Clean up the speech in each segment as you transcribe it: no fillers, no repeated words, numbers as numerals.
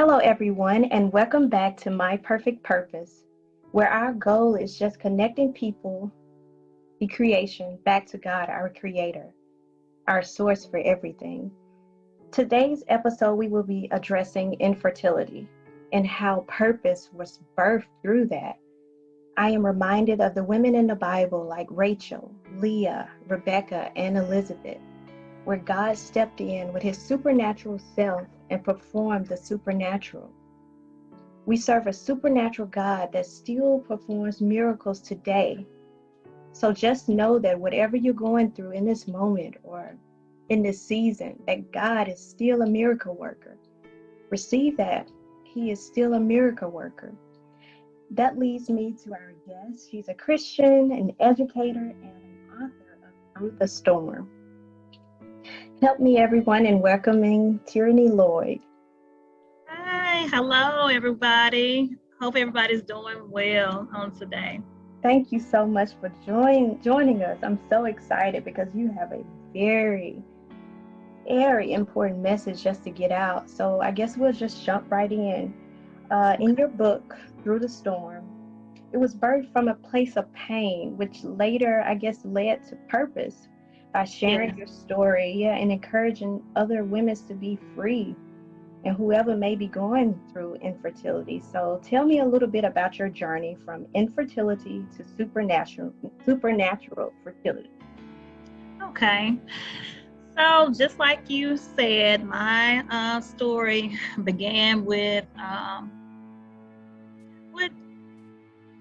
Hello, everyone, and welcome back to My Perfect Purpose, where our goal is just connecting people, the creation, back to God, our Creator, our source for everything. Today's episode, we will be addressing infertility and how purpose was birthed through that. I am reminded of the women in the Bible like Rachel, Leah, Rebecca, and Elizabeth, where God stepped in with his supernatural self and performed the supernatural. We serve a supernatural God that still performs miracles today. So just know that whatever you're going through in this moment or in this season, that God is still a miracle worker. Receive that. He is still a miracle worker. That leads me to our guest. She's a Christian, an educator, and an author of Through the Storm. Help me, everyone, in welcoming Terriny Lloyd. Hi, hello, everybody. Hope everybody's doing well on today. Thank you so much for joining us. I'm so excited because you have a very, very important message just to get out. So I guess we'll just jump right in. In your book, Through the Storm, it was birthed from a place of pain, which later, I guess, led to purpose by sharing your story, and encouraging other women to be free and whoever may be going through infertility. So tell me a little bit about your journey from infertility to supernatural fertility. Okay. So just like you said, my story began with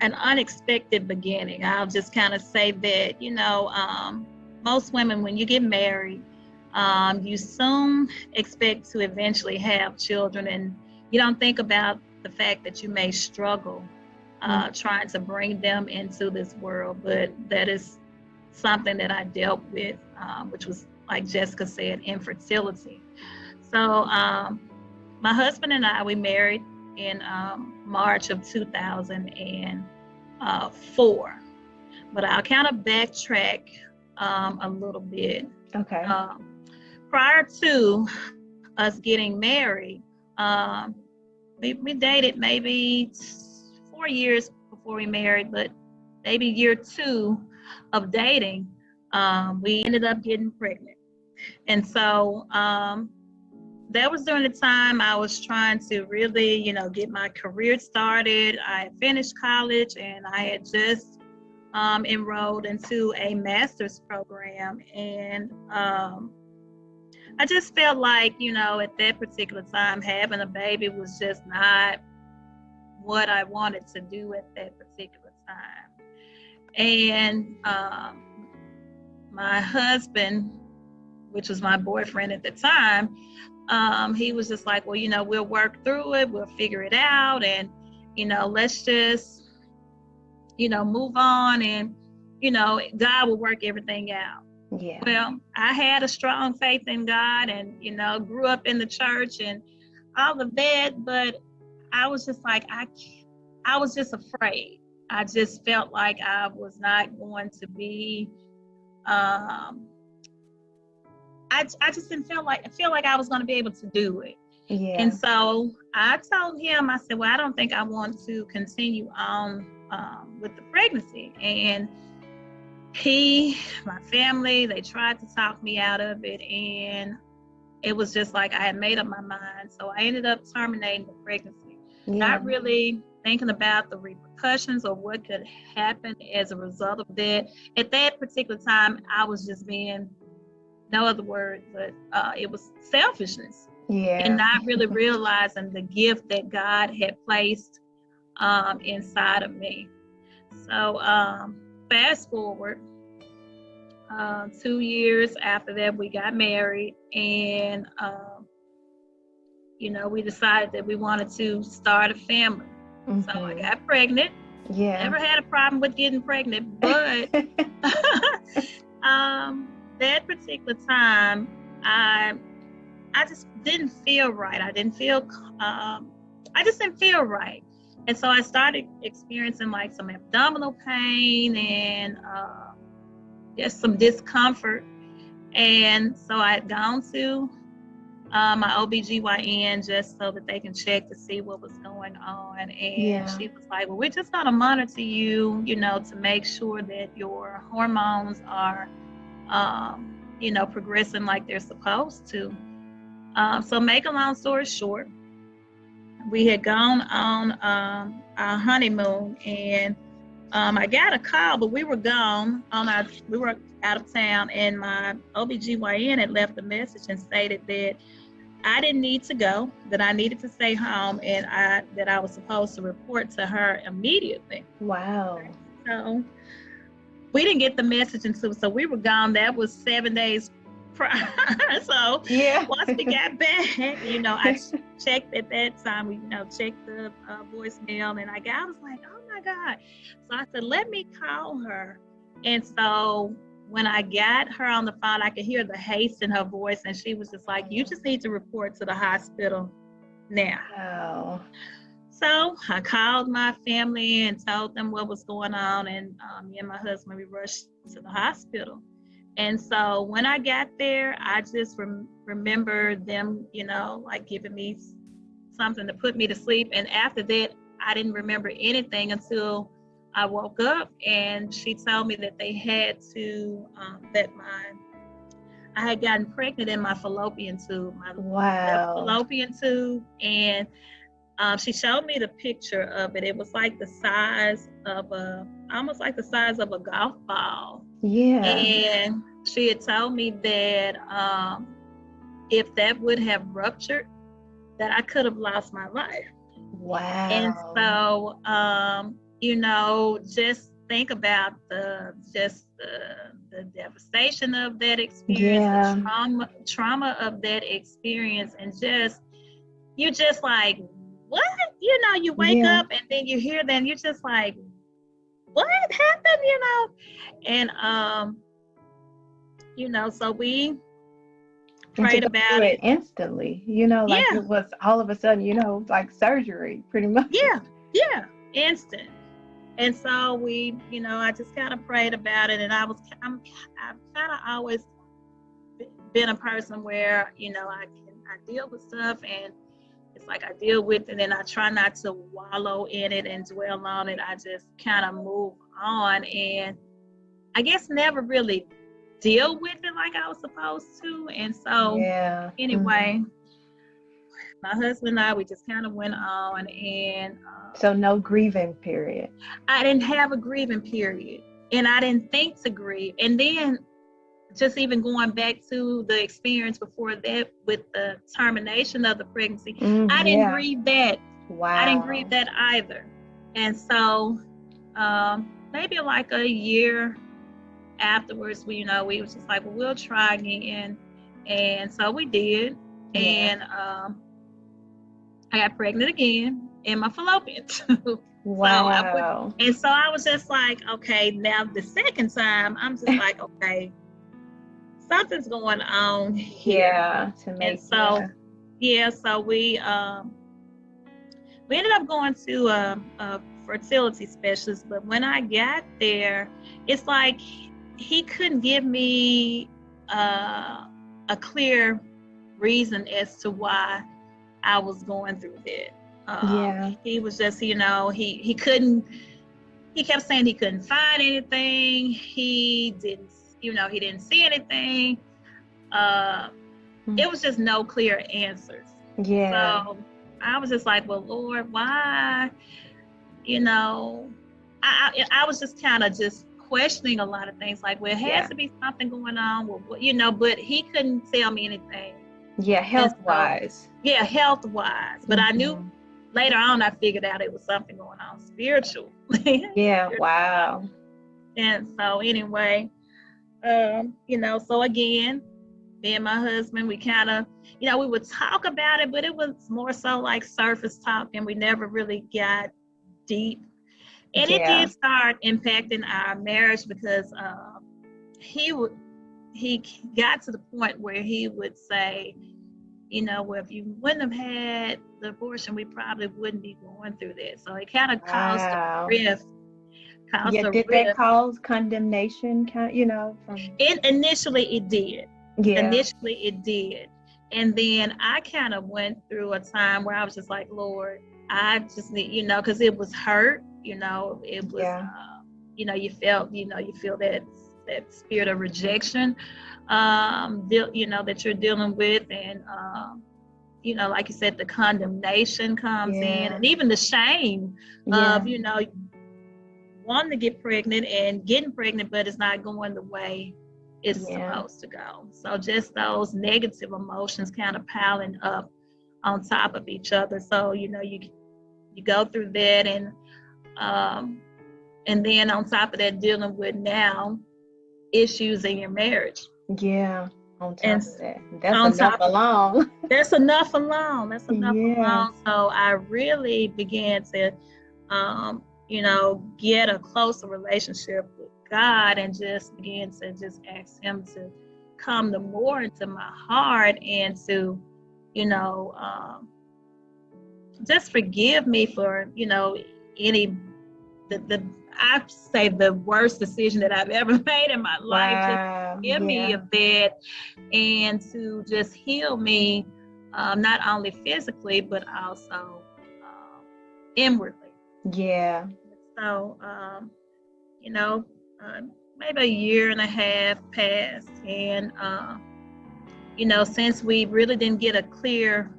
an unexpected beginning. I'll just kind of say that, most women, when you get married, you soon expect to eventually have children, and you don't think about the fact that you may struggle trying to bring them into this world. But that is something that I dealt with, which was, like Jessica said, infertility. So my husband and I, we married in March of 2004. But I'll kind of backtrack a little bit. Okay. Prior to us getting married, we dated maybe 4 years before we married, but maybe year 2 of dating, we ended up getting pregnant. And so that was during the time I was trying to really, get my career started. I had finished college and I had just enrolled into a master's program, and I just felt like, at that particular time, having a baby was just not what I wanted to do at that particular time. And my husband, which was my boyfriend at the time, he was just like, well, we'll work through it, we'll figure it out, and, let's just, move on, and, God will work everything out. Yeah. Well, I had a strong faith in God, and, grew up in the church and all of that, but I was just like, I was just afraid. I just felt like I was not going to be, I just didn't feel like I was going to be able to do it. Yeah. And so I told him, I said, well, I don't think I want to continue on with the pregnancy. And my family, they tried to talk me out of it, and it was just like I had made up my mind. So I ended up terminating the pregnancy, not really thinking about the repercussions or what could happen as a result of that. At that particular time, I was just being, no other word, but it was selfishness. Yeah. And not really realizing the gift that God had placed inside of me. So fast forward, 2 years after that, we got married, and we decided that we wanted to start a family. Mm-hmm. So I got pregnant. Yeah. Never had a problem with getting pregnant, but that particular time, I just didn't feel right. I just didn't feel right. And so I started experiencing like some abdominal pain and just some discomfort. And so I had gone to my OBGYN, just so that they can check to see what was going on. And she was like, well, we're just going to monitor you, to make sure that your hormones are, progressing like they're supposed to. So make a long story short, we had gone on our honeymoon, and I got a call, but we were gone we were out of town, and my OBGYN had left a message and stated that I didn't need to go, that I needed to stay home, and that I was supposed to report to her immediately. Wow. So we didn't get the message until, so we were gone. That was 7 days prior. So once we got back, I checked at that time. We, checked the voicemail, and I was like, oh my God. So I said, let me call her. And so when I got her on the phone, I could hear the haste in her voice, and she was just like, you just need to report to the hospital now. Wow. So I called my family and told them what was going on, and me and my husband, we rushed to the hospital. And so when I got there, I just remember them, like giving me something to put me to sleep. And after that, I didn't remember anything until I woke up, and she told me that they had to, I had gotten pregnant in my fallopian tube, my left fallopian tube. And she showed me the picture of it. It was like the size of almost like the size of a golf ball. Yeah. And she had told me that if that would have ruptured, that I could have lost my life. Wow. And so, just think about the devastation of that experience, the trauma of that experience, and you just like, what? You wake up and then you hear that, and you're just like, what happened? And so we prayed about it instantly. It was all of a sudden, like surgery, pretty much. Yeah, instant. And so we, I just kind of prayed about it, and I've kind of always been a person where, I deal with stuff, and it's like I deal with it, and I try not to wallow in it and dwell on it. I just kind of move on, and I guess never really deal with it like I was supposed to. And so anyway, my husband and I, we just kind of went on, and so no grieving period. I didn't have a grieving period, and I didn't think to grieve. And then just even going back to the experience before that with the termination of the pregnancy, I didn't grieve that. Wow. I didn't grieve that either. And so maybe like a year afterwards, we was just like, well, we'll try again. And so we did. And I got pregnant again in my fallopian tube. Wow. So I was just like, okay, now the second time, I'm just like, okay, something's going on here. So we ended up going to a fertility specialist, but when I got there, it's like he couldn't give me a clear reason as to why I was going through that. He was just, he couldn't, he kept saying he couldn't find anything. He didn't, he didn't see anything. It was just no clear answers. So I was just like, well, Lord, why? I was just kind of just questioning a lot of things, like, well, it has to be something going on, but he couldn't tell me anything. Health-wise. Health-wise. But I knew later on, I figured out it was something going on spiritual. Wow. And so anyway, so again, me and my husband, we kind of, we would talk about it, but it was more so like surface talk, and we never really got deep. And it did start impacting our marriage, because he got to the point where he would say, well, if you wouldn't have had the abortion, we probably wouldn't be going through this. So it kind of caused a rift. Did that cause condemnation? From initially it did. Initially it did. And then I kind of went through a time where I was just like, Lord, I just need, because it was hurt, it was, Yeah. you feel that spirit of rejection, that you're dealing with. And, like you said, the condemnation comes in, and even the shame of, wanting to get pregnant and getting pregnant, but it's not going the way it's supposed to go. So just those negative emotions kind of piling up on top of each other. So, you go through that, and then on top of that, dealing with now issues in your marriage. Yeah. On top of that. That's enough alone. That's enough alone. That's enough alone. So I really began to, get a closer relationship with God, and just began to just ask Him to come more into my heart, and to, just forgive me for, I say the worst decision that I've ever made in my life. Wow. Just give me of that, and to just heal me, not only physically, but also inwardly. Yeah. So, maybe a year and a half passed, and, since we really didn't get a clear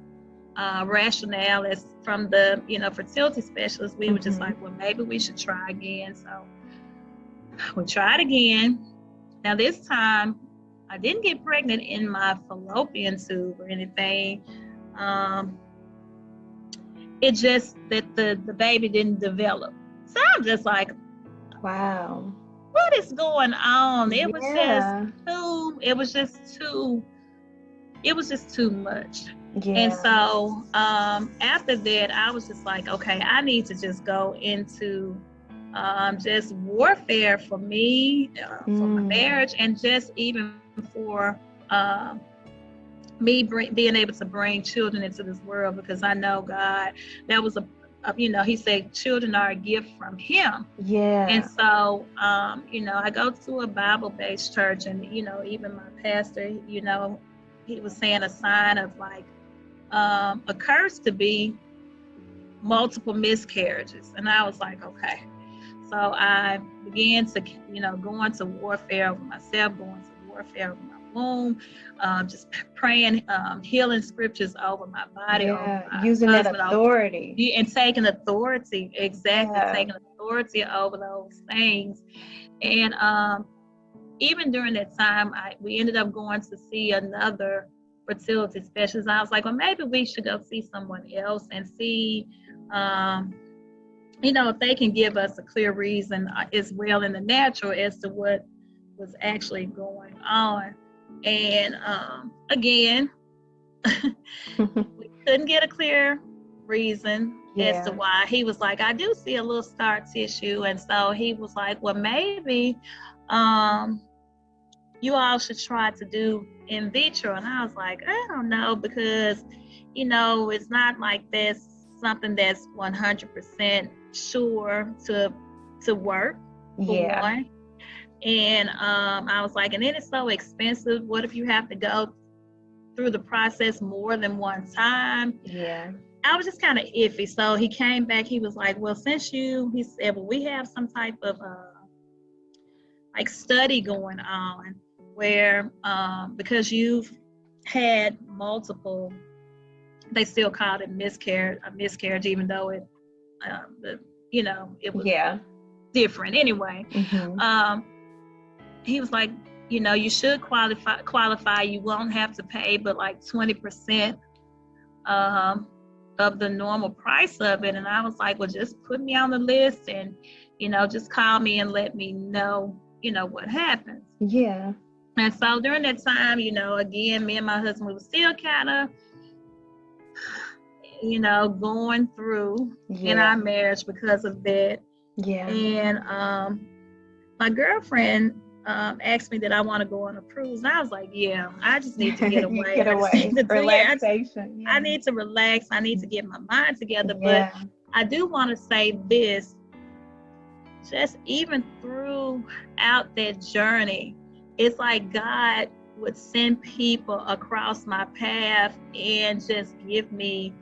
rationale as from the, fertility specialist, we were just like, well, maybe we should try again. So we tried again. Now this time, I didn't get pregnant in my fallopian tube or anything. It just that the baby didn't develop. So I'm just like, wow, what is going on? It was just too much. Yeah. And so after that, I was just like, okay, I need to just go into just warfare for me, for my marriage, and just even for me being able to bring children into this world, because I know God, that was He said children are a gift from Him. Yeah. And so, I go to a Bible-based church, and, even my pastor, he was saying a sign of like a curse to be multiple miscarriages. And I was like, okay. So I began to, go into warfare over myself, going to warfare over my womb, just praying healing scriptures over my body, over my using that authority. And taking authority, taking authority over those things. And even during that time, we ended up going to see another fertility specialist. I was like, well, maybe we should go see someone else and see, if they can give us a clear reason as well in the natural as to what was actually going on. And again, we couldn't get a clear reason as to why. He was like, I do see a little scar tissue. And so he was like, well, maybe you all should try to do in vitro. And I was like, I don't know, because, it's not like there's something that's 100% sure to work. Yeah. One. And I was like, and then it's so expensive. What if you have to go through the process more than one time? Yeah. I was just kind of iffy. So he came back. He was like, well, he said, well, we have some type of like study going on where because you've had multiple, they still called it miscarriage, even though it it was different anyway. He was like, you should qualify. You won't have to pay but like 20% of the normal price of it. And I was like, well, just put me on the list, and just call me and let me know what happens. Yeah. And so during that time, again, me and my husband, we were still kind of going through in our marriage because of that. Yeah. And my girlfriend asked me that I want to go on a cruise, and I was like, yeah, I just need to get away. Relaxation. I need to relax. I need to get my mind together. But I do want to say this, just even throughout that journey, it's like God would send people across my path and just give me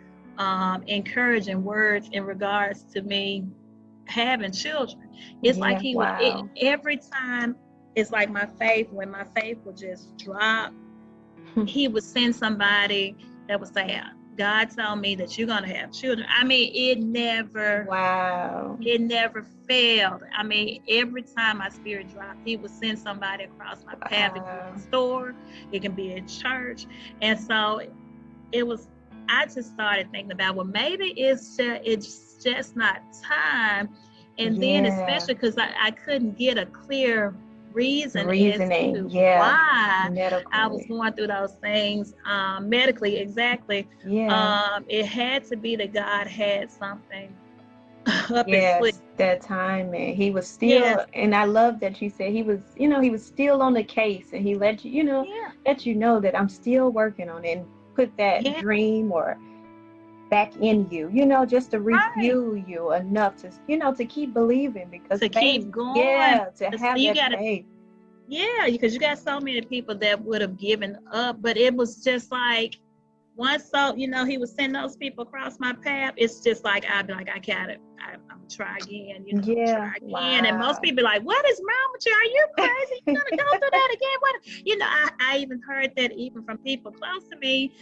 encouraging words in regards to me having children. It's like he would, every time, it's like when my faith would just drop, he would send somebody that would say, God told me that you're going to have children. I mean, it never failed. I mean, every time my spirit dropped, he would send somebody across my path. It can be a store, it can be a church. And so I just started thinking about, well, maybe it's just not time. And then especially because I couldn't get a clear reasoning as to why I was going through those things medically. Exactly. It had to be that God had something up his sleeve. That time, man. He was still, and I love that you said he was still on the case, and he let you, let you know that I'm still working on it, and put that dream or back in you, just to refuel you enough to, to keep believing, because to faith, keep going, to have that faith. Yeah, because you got so many people that would have given up, but it was just like, once he was sending those people across my path, it's just like, I'd be like, I got it. I'm gonna try again, try again. And most people are like, what is wrong with you? Are you crazy? You're gonna go through that again? What? I even heard that even from people close to me.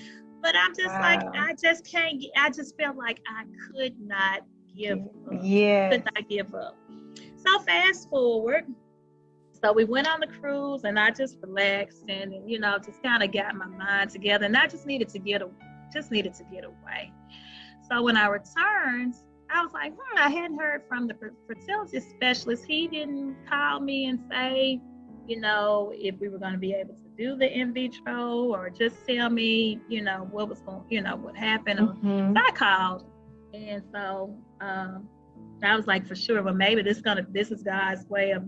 But I'm just like, I just can't. I just felt like I could not give up. Could not give up. So fast forward. So we went on the cruise, and I just relaxed and just kind of got my mind together, and I just needed to get away. So when I returned, I was like, I hadn't heard from the fertility specialist. He didn't call me and say, if we were going to be able to do the in vitro, or just tell me, what was going, what happened. So I called, and so I was like, for sure, well, maybe this is God's way of,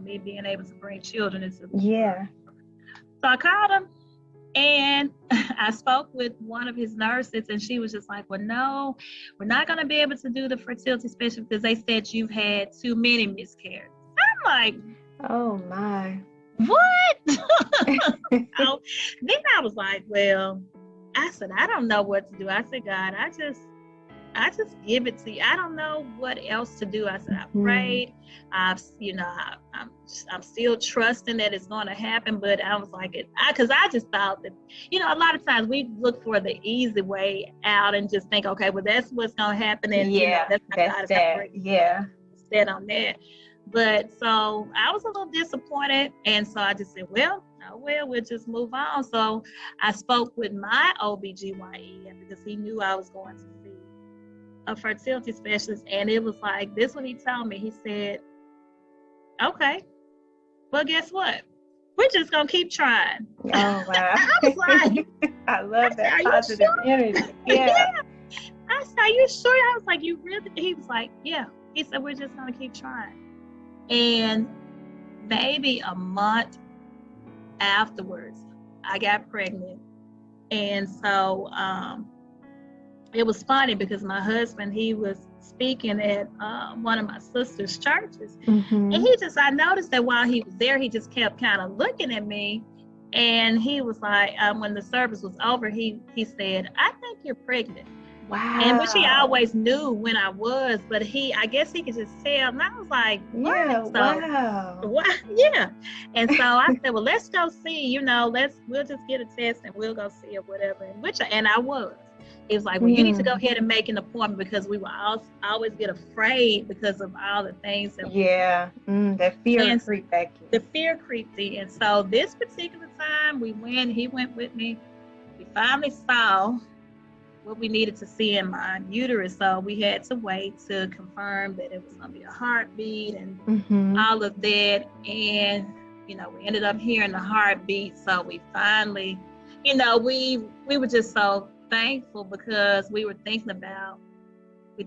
me being able to bring children into the world. So I called him, and I spoke with one of his nurses, and she was just like, well, no, we're not going to be able to do the fertility specialist because they said you've had too many miscarriages. I'm like, oh my, what? So then I was like, well, I said, I don't know what to do. I said, God, I just give it to you. I don't know what else to do. I said, I prayed. I'm still trusting that it's going to happen. But I was like, because I just thought that, a lot of times we look for the easy way out and just think, okay, well, that's what's going to happen. And that's set on that. But so I was a little disappointed. And so I just said, we'll just move on. So I spoke with my OBGYN because he knew I was going to see a fertility specialist, and it was like, this what he told me. He said, okay, well, guess what? We're just gonna keep trying. Oh wow. I was like, I love that positive energy. I said, are you sure? I was like, you really? He was like, yeah. He said, we're just gonna keep trying. And maybe a month afterwards, I got pregnant. And so it was funny because my husband, he was speaking at one of my sister's churches. And I noticed that while he was there, he just kept kind of looking at me. And he was like, when the service was over, he said, I think you're pregnant. Wow. And which he always knew when I was, but I guess he could just tell. And I was like, what? Yeah, so, wow. What? Yeah. And so I said, well, let's go see, we'll just get a test and we'll go see or whatever. And I was. He was like, well, you need to go ahead and make an appointment, because we will always get afraid because of all the things that that fear creep back in. The fear creeped in. And so this particular time he went with me. We finally saw what we needed to see in my uterus. So we had to wait to confirm that it was going to be a heartbeat and all of that. And, we ended up hearing the heartbeat. So we finally, we were just so thankful, because we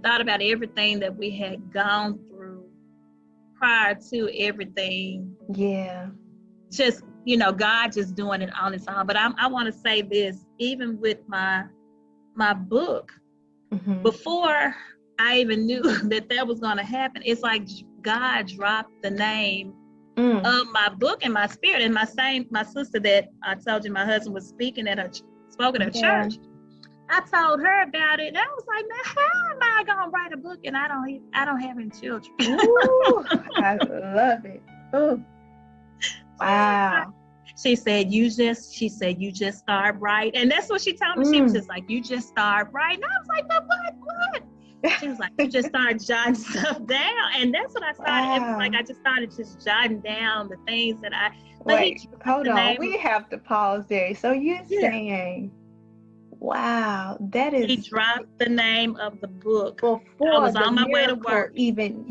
thought about everything that we had gone through prior to everything. Yeah. Just, God just doing it on its own. But I want to say this, even with my book, before I even knew that was going to happen, it's like God dropped the name of my book and my spirit. And my sister that I told you my husband was speaking at spoken at church, I told her about it. And I was like, man, how am I gonna write a book and I don't have any children? Ooh, I love it. Ooh. Wow. She said, you just start writing. And that's what she told me. She was just like, you just start writing. I was like, but what? She was like, you just start jotting stuff down. And that's what I started. Wow. It was like I just started just jotting down the things that Wait, hold on. We have to pause there. So you're saying, wow, that is. He dropped the name of the book. Before I was on my way to work. Even,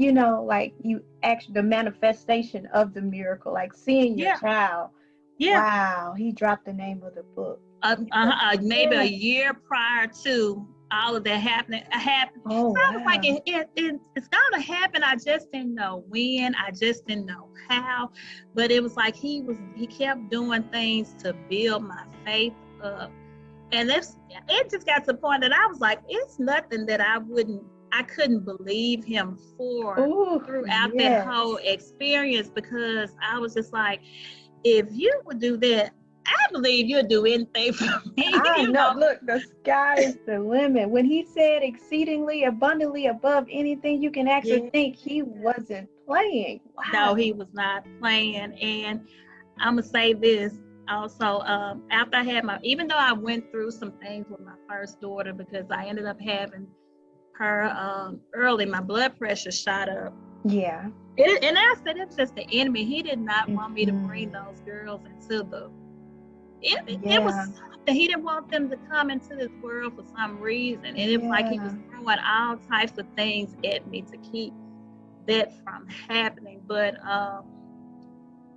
like you actually, the manifestation of the miracle, like seeing your child. Yeah. Wow, he dropped the name of the book. Maybe a year prior to all of that happened. Oh, so I was like, it's gonna happen. I just didn't know when. I just didn't know how. But it was like he kept doing things to build my faith up. And it just got to the point that I was like, it's nothing that I couldn't believe him for throughout that whole experience, because I was just like, if you would do that, I believe you'll do anything for me. I know. Look, the sky is the limit. When he said exceedingly abundantly above anything you can actually think, he wasn't playing. Wow. No, he was not playing. And I'm going to say this also, after I had even though I went through some things with my first daughter, because I ended up having her early, my blood pressure shot up. Yeah. And I said, it's just the enemy. He did not want me to bring those girls into it was something. He didn't want them to come into this world for some reason. And it was like he was throwing all types of things at me to keep that from happening. But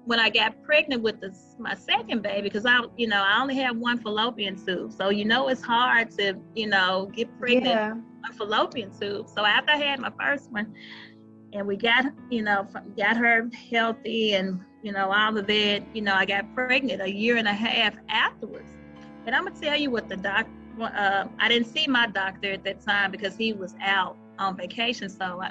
when I got pregnant with my second baby, because I only had one fallopian tube. So, it's hard to, get pregnant with a fallopian tube. So after I had my first one, and we got her healthy and, all of that, I got pregnant a year and a half afterwards. And I'm going to tell you what the doctor, I didn't see my doctor at that time because he was out on vacation. So, I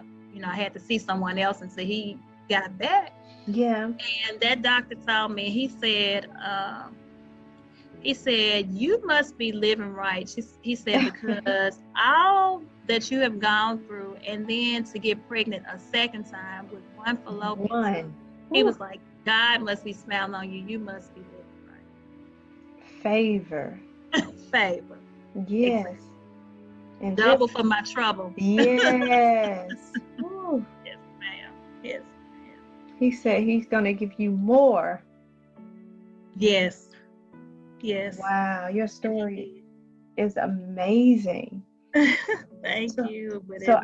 had to see someone else until he got back. Yeah. And that doctor told me, he said, you must be living right. He said, because all that you have gone through, and then to get pregnant a second time with one fallopian tube, he was like, God must be smiling on you. You must be living right. Favor. Favor. Yes. Exactly. And double for my trouble. Yes. Yes, ma'am. Yes. He said he's going to give you more. Yes. Yes. Wow, your story is amazing. Thank you. So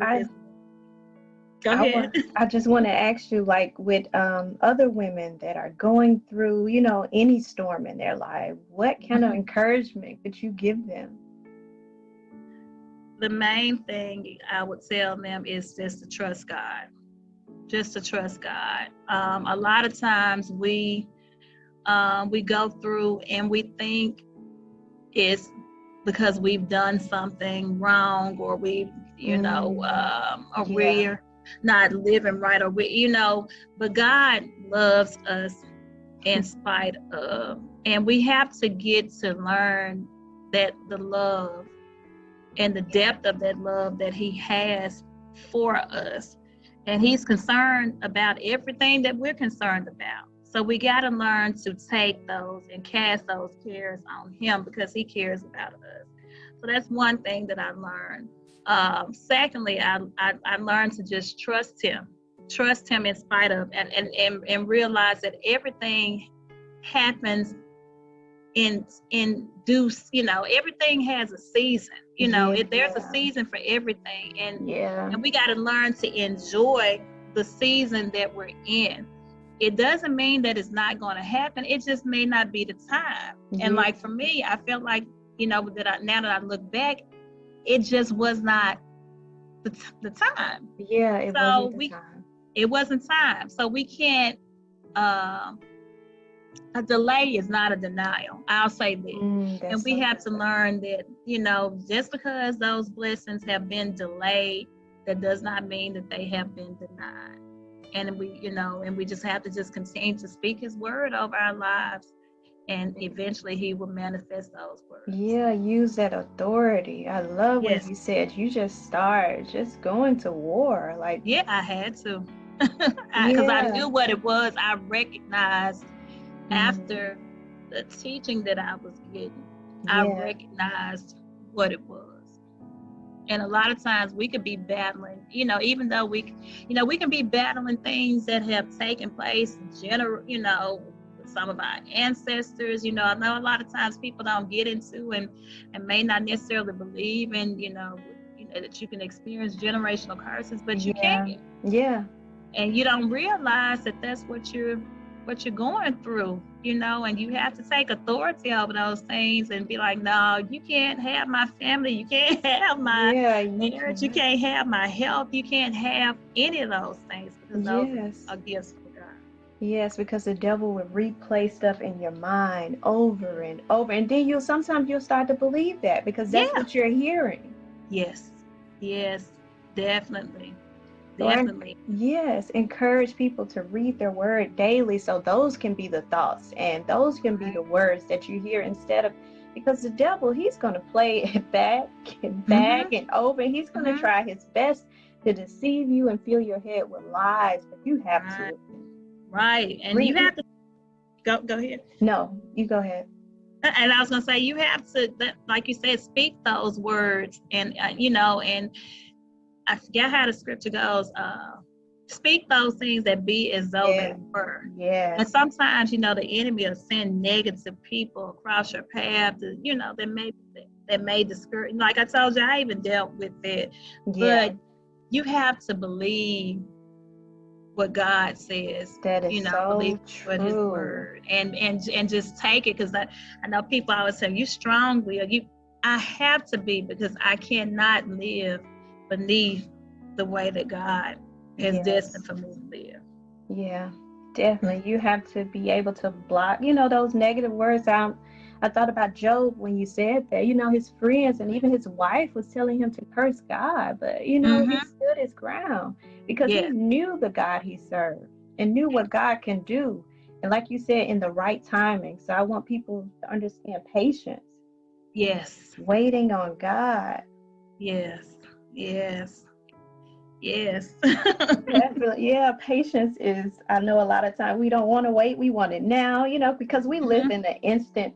go ahead. I just want to ask you, like with other women that are going through, any storm in their life, what kind of encouragement could you give them? The main thing I would tell them is just to trust God. Just to trust God. A lot of times we go through and we think it's because we've done something wrong, or we're not living right, or but God loves us in spite of, and we have to get to learn that the love and the depth of that love that he has for us. And he's concerned about everything that we're concerned about. So we got to learn to take those and cast those cares on him, because he cares about us. So that's one thing that I learned. Secondly, I learned to just trust him in spite of, and realize that everything happens in due, everything has a season. There's a season for everything, and we got to learn to enjoy the season that we're in. It doesn't mean that it's not going to happen. It just may not be the time. And like for me, I felt like, now that I look back, it just was not the time. Yeah, it wasn't the time. It wasn't time. So we can't, a delay is not a denial. I'll say that. And we have to learn that, just because those blessings have been delayed, that does not mean that they have been denied. and we just have to just continue to speak his word over our lives, and eventually he will manifest those words. Yeah, use that authority. I love when Yes. you said you just going to war. Like, yeah, I had to, because I knew what it was. I recognized after the teaching that I was getting, I recognized what it was. And a lot of times we could be battling, even though we can be battling things that have taken place with some of our ancestors. I know a lot of times people don't get into and may not necessarily believe in, that you can experience generational curses, but you can. Yeah. And you don't realize that that's what you're going through, and you have to take authority over those things and be like, no, you can't have my family, you can't have my marriage, you can't have my health, you can't have any of those things, because those are gifts from God. Yes, because the devil will replay stuff in your mind over and over, and then sometimes you'll start to believe that because that's what you're hearing. Yes, definitely. Definitely. Yes, encourage people to read their word daily, so those can be the thoughts and those can be the words that you hear, instead of, because the devil, he's going to play it back and back and over. He's going to try his best to deceive you and fill your head with lies, but you have to. Right. And you have to go ahead. No, you go ahead. And I was going to say, you have to, like you said, speak those words, and and I forget how the scripture goes. Speak those things that be as though they were. Yeah. And sometimes, the enemy will send negative people across your path that may discourage. Like I told you, I even dealt with it. Yeah. But you have to believe what God says. That is believe true. What His word, and just take it, because I know people always say, you strong-willed. I have to be, because I cannot live beneath the way that God has destined for me to live. Yeah, definitely. You have to be able to block, those negative words out. I thought about Job when you said that, his friends and even his wife was telling him to curse God, but, he stood his ground because he knew the God he served and knew what God can do. And like you said, in the right timing. So I want people to understand patience. Yes. Waiting on God. Yes. Definitely. Yeah, patience is, I know a lot of times we don't want to wait, we want it now, because we live in an instant,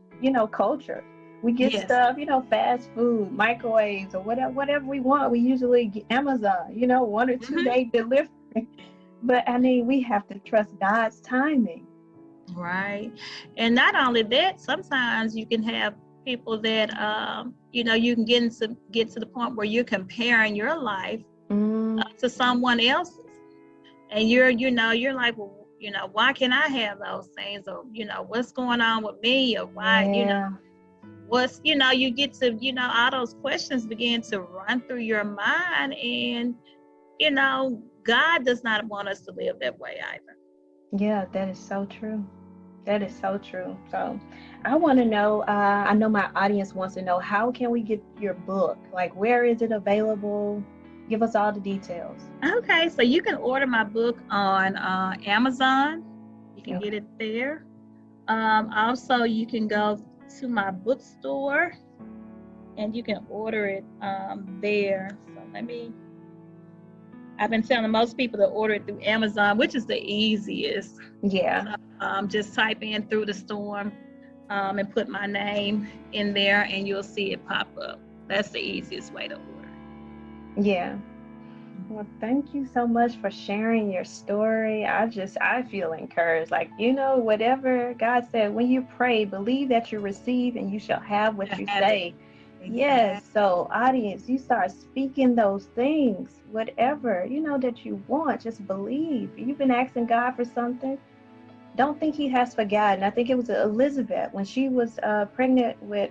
culture. We get stuff, fast food, microwaves, or whatever we want. We usually get Amazon, 1 or 2 day delivery. But I mean, we have to trust God's timing. Right. And not only that, sometimes you can have people that you can get to the point where you're comparing your life to someone else's, and you're like, well, why can't I have those things, or what's going on with me, or why what's you get to all those questions begin to run through your mind, and God does not want us to live that way either. Yeah, that is so true. That is so true. So I want to know, I know my audience wants to know, how can we get your book? Like, where is it available? Give us all the details. Okay, so you can order my book on Amazon. You can get it there. Also, you can go to my bookstore and you can order it there. So I've been telling most people to order it through Amazon, which is the easiest. Yeah. So, just type in Through the Storm and put my name in there, and you'll see it pop up. That's the easiest way to order. Yeah. Well, thank you so much for sharing your story. I feel encouraged. Like, whatever God said, when you pray, believe that you receive and you shall have what you say. Exactly. Yes. So audience, you start speaking those things, whatever, that you want, just believe. You've been asking God for something. Don't think he has forgotten. I think it was Elizabeth when she was pregnant with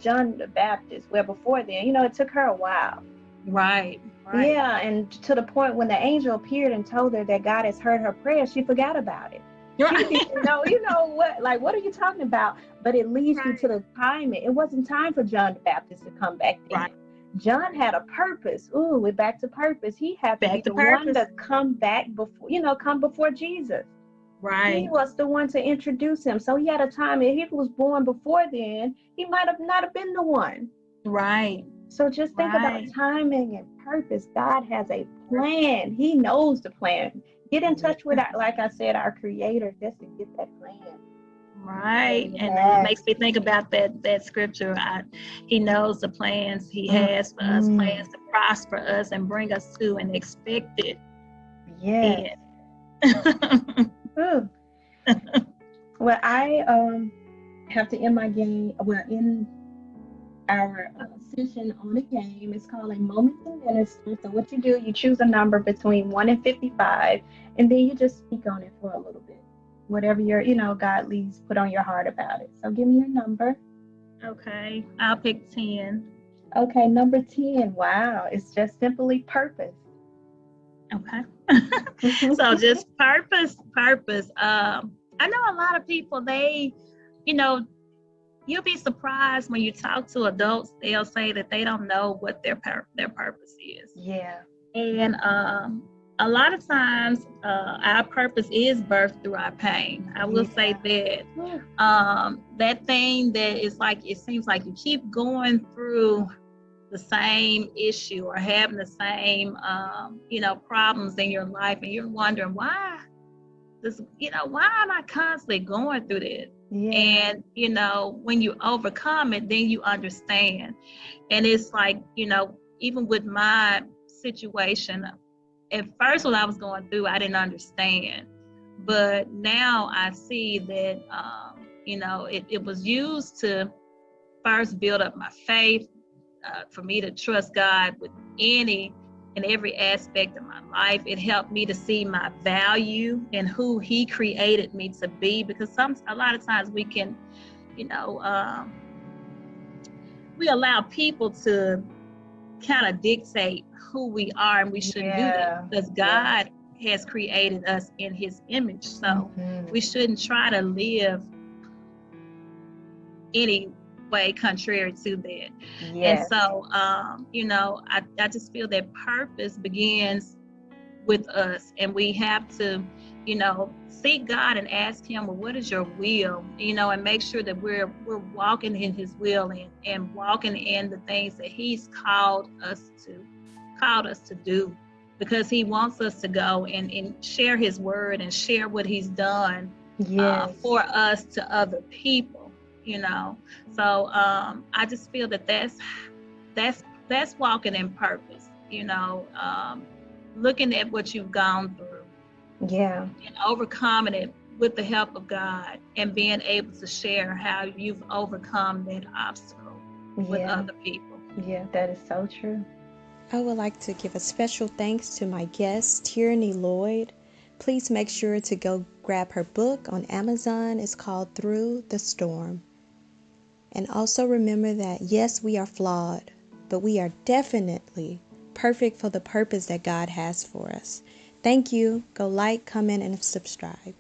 John the Baptist. Well, before then, it took her a while. Right. Yeah, and to the point when the angel appeared and told her that God has heard her prayer, she forgot about it. Right. She didn't know, what are you talking about? But it leads you to the timing. It wasn't time for John the Baptist to come back then. John had a purpose. Ooh, we're back to purpose. He had to be Back to the one purpose. to come back before, come before Jesus. He Right. was the one to introduce him. So he had a time, if he was born before then, he might have not have been the one. Right. So just think about Right. timing and purpose. God has a plan. He knows the plan. Get in touch with, like I said, our creator, just to get that plan. Right. And it Yes. makes me think about that scripture. He knows the plans he has for us, plans to prosper us and bring us to an expected Yes. end. Well, I have to end my game. Well, in our session on the game, it's called a moment to minister. So what you do, you choose a number between 1 and 55, and then you just speak on it for a little bit. Whatever your, God leads, put on your heart about it. So give me your number. Okay, I'll pick 10. Okay, number 10. Wow, it's just simply purpose. Okay. So just purpose. I know a lot of people, you'll be surprised when you talk to adults, they'll say that they don't know what their purpose is. Yeah. And a lot of times our purpose is birthed through our pain. I will say that that thing that is like, it seems like you keep going through the same issue or having the same problems in your life, and you're wondering why am I constantly going through this? Yeah. And when you overcome it, then you understand. And it's like, even with my situation, at first when I was going through, I didn't understand, but now I see that it was used to first build up my faith, for me to trust God with any and every aspect of my life. It helped me to see my value and who He created me to be, because a lot of times we can, we allow people to kind of dictate who we are, and we shouldn't do that, because God has created us in His image. So we shouldn't try to live any way contrary to that. And so I just feel that purpose begins with us, and we have to seek God and ask Him, well, what is your will, and make sure that we're walking in His will and walking in the things that He's called us to do, because He wants us to go and share His word and share what He's done for us to other people. So I just feel that that's walking in purpose, looking at what you've gone through, and overcoming it with the help of God, and being able to share how you've overcome that obstacle with other people. Yeah, that is so true. I would like to give a special thanks to my guest, Terriny Lloyd. Please make sure to go grab her book on Amazon. It's called Through the Storm. And also remember that, yes, we are flawed, but we are definitely perfect for the purpose that God has for us. Thank you. Go like, comment, and subscribe.